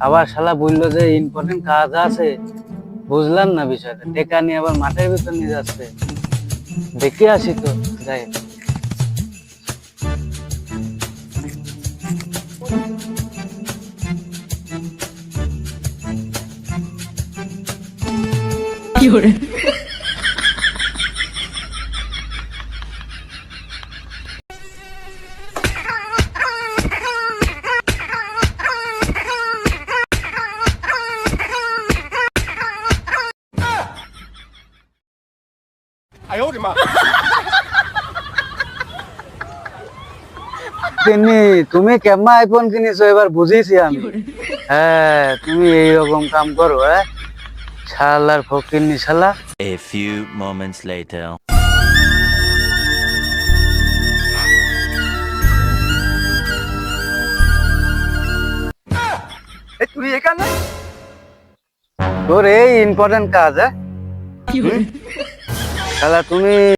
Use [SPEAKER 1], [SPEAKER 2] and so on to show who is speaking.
[SPEAKER 1] আবার শালা বললো যে ইম্পর্টেন্ট কাজ আছে। বুঝলাম না বিষয়টা, টেকা নিয়ে আবার মাঠের ভিতর নিয়ে যাচ্ছে। দেখে আসি তো, যাই। তিনি তুমি কেমন আইফোন কিনেছো এবার বুঝেছি আমি। হ্যাঁ, তুমি এইরকম কাম করো, হ্যাঁ? শালার ফকিন্নি শালা।
[SPEAKER 2] A few moments later.
[SPEAKER 3] তুই এখানে?
[SPEAKER 1] তোর এই ইম্পর্টেন্ট কাজ, হ্যাঁ? শালা তুমি